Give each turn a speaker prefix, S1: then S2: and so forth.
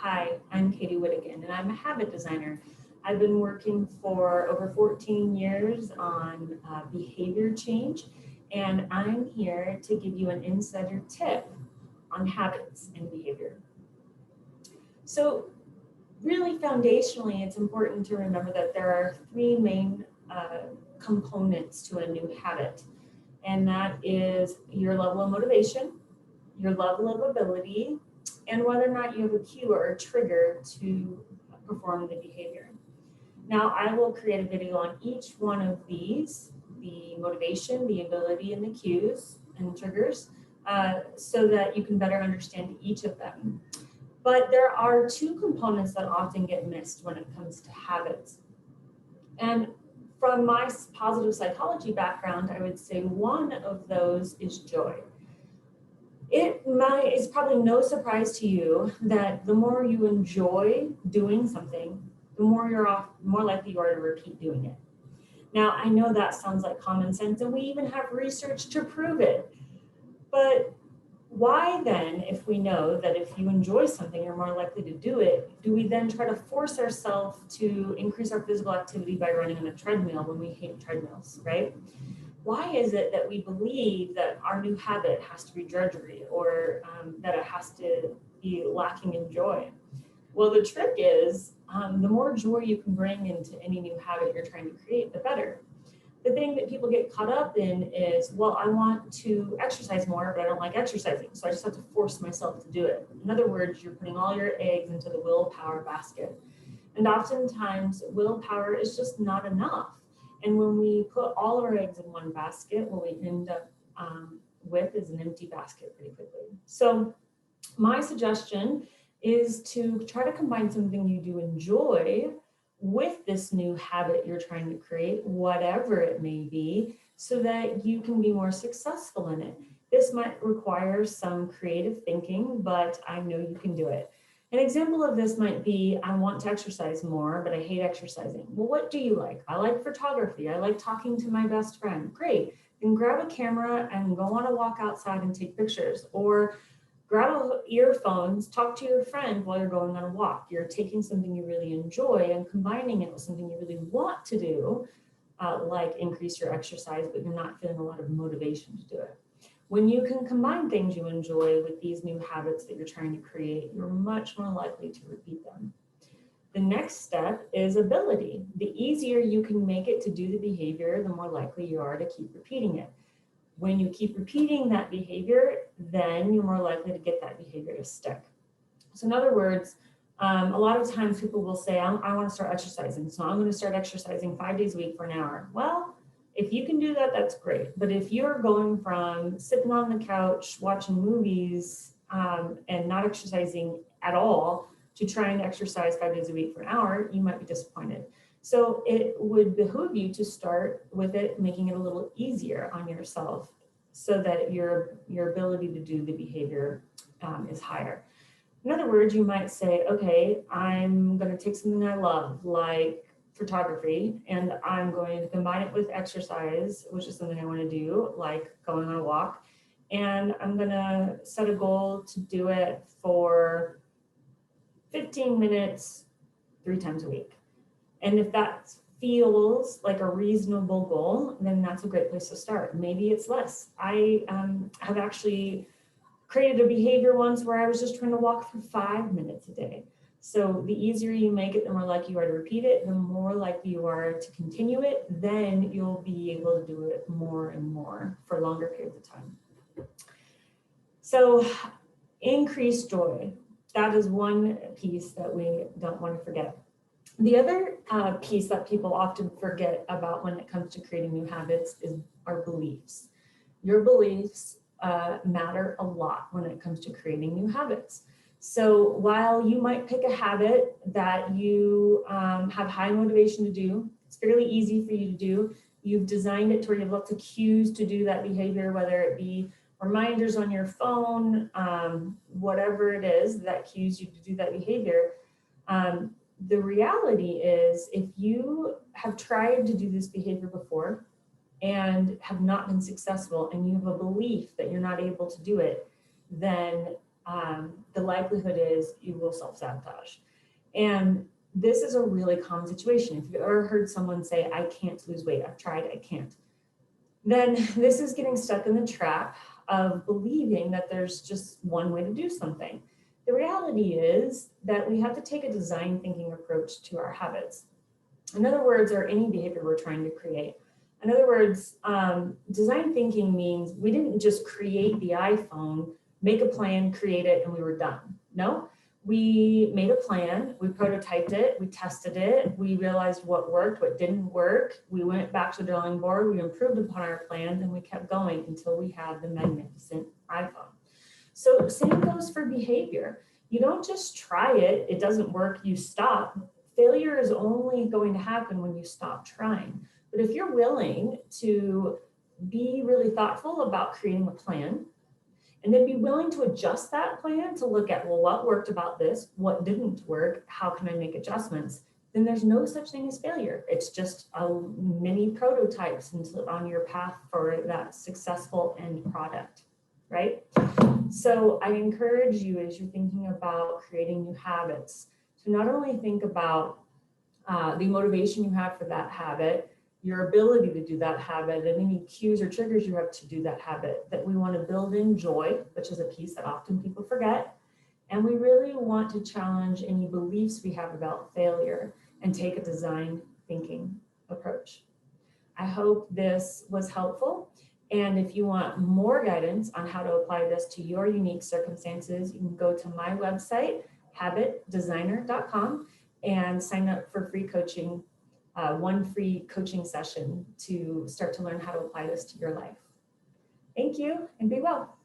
S1: Hi, I'm Katie Whittigan, and I'm a habit designer. I've been working for over 14 years on behavior change, and I'm here to give you an insider tip on habits and behavior. So, really foundationally, it's important to remember that there are three main components to a new habit, and that is your level of motivation, your level of ability, and whether or not you have a cue or a trigger to perform the behavior. Now, I will create a video on each one of these, the motivation, the ability, and the cues and triggers, so that you can better understand each of them. But there are two components that often get missed when it comes to habits. And from my positive psychology background, I would say one of those is joy. It's probably no surprise to you that the more you enjoy doing something, the more likely you are to repeat doing it. Now, I know that sounds like common sense, and we even have research to prove it. But why then, if we know that if you enjoy something, you're more likely to do it, do we then try to force ourselves to increase our physical activity by running on a treadmill when we hate treadmills, right? Why is it that we believe that our new habit has to be drudgery or that it has to be lacking in joy? Well, the trick is the more joy you can bring into any new habit you're trying to create, the better. The thing that people get caught up in is, well, I want to exercise more, but I don't like exercising, so I just have to force myself to do it. In other words, you're putting all your eggs into the willpower basket. And oftentimes, willpower is just not enough. And when we put all our eggs in one basket, what we end up with is an empty basket pretty quickly. So my suggestion is to try to combine something you do enjoy with this new habit you're trying to create, whatever it may be, so that you can be more successful in it. This might require some creative thinking, but I know you can do it. An example of this might be, I want to exercise more, but I hate exercising. Well, what do you like? I like photography. I like talking to my best friend. Great. Then grab a camera and go on a walk outside and take pictures. Or grab earphones, talk to your friend while you're going on a walk. You're taking something you really enjoy and combining it with something you really want to do, like increase your exercise, but you're not feeling a lot of motivation to do it. When you can combine things you enjoy with these new habits that you're trying to create, you're much more likely to repeat them. The next step is ability. The easier you can make it to do the behavior, the more likely you are to keep repeating it. When you keep repeating that behavior, then you're more likely to get that behavior to stick. So in other words, a lot of times people will say, I want to start exercising, so I'm going to start exercising 5 days a week for an hour. Well, if you can do that, that's great. But if you're going from sitting on the couch watching movies and not exercising at all to trying to exercise 5 days a week for an hour, you might be disappointed. So it would behoove you to start with it, making it a little easier on yourself so that your ability to do the behavior is higher. In other words, you might say, okay, I'm going to take something I love, like photography, and I'm going to combine it with exercise, which is something I want to do, like going on a walk. And I'm going to set a goal to do it for 15 minutes, 3 times a week. And if that feels like a reasonable goal, then that's a great place to start. Maybe it's less. I have actually created a behavior once where I was just trying to walk for 5 minutes a day. So the easier you make it, the more likely you are to repeat it, the more likely you are to continue it, then you'll be able to do it more and more for longer periods of time. So increased joy, that is one piece that we don't want to forget. The other piece that people often forget about when it comes to creating new habits is our beliefs. Your beliefs matter a lot when it comes to creating new habits. So while you might pick a habit that you have high motivation to do, it's fairly easy for you to do. You've designed it to where you have lots of cues to do that behavior, whether it be reminders on your phone, whatever it is that cues you to do that behavior. The reality is, if you have tried to do this behavior before and have not been successful, and you have a belief that you're not able to do it, then the likelihood is you will self-sabotage. And this is a really common situation. If you've ever heard someone say, I can't lose weight, I've tried, I can't, then this is getting stuck in the trap of believing that there's just one way to do something. The reality is that we have to take a design thinking approach to our habits. In other words, or any behavior we're trying to create. In other words, design thinking means we didn't just create the iPhone, make a plan, create it, and we were done. No, we made a plan, we prototyped it, we tested it, we realized what worked, what didn't work. We went back to the drawing board, we improved upon our plans, and we kept going until we had the magnificent iPhone. So same goes for behavior. You don't just try it, it doesn't work, you stop. Failure is only going to happen when you stop trying. But if you're willing to be really thoughtful about creating a plan, and then be willing to adjust that plan to look at, well, what worked about this? What didn't work? How can I make adjustments? Then there's no such thing as failure. It's just a mini prototypes on your path for that successful end product, right? So I encourage you, as you're thinking about creating new habits, to not only think about the motivation you have for that habit, your ability to do that habit, and any cues or triggers you have to do that habit, that we want to build in joy, which is a piece that often people forget. And we really want to challenge any beliefs we have about failure and take a design thinking approach. I hope this was helpful. And if you want more guidance on how to apply this to your unique circumstances, you can go to my website, habitdesigner.com, and sign up for free coaching, one free coaching session to start to learn how to apply this to your life. Thank you and be well.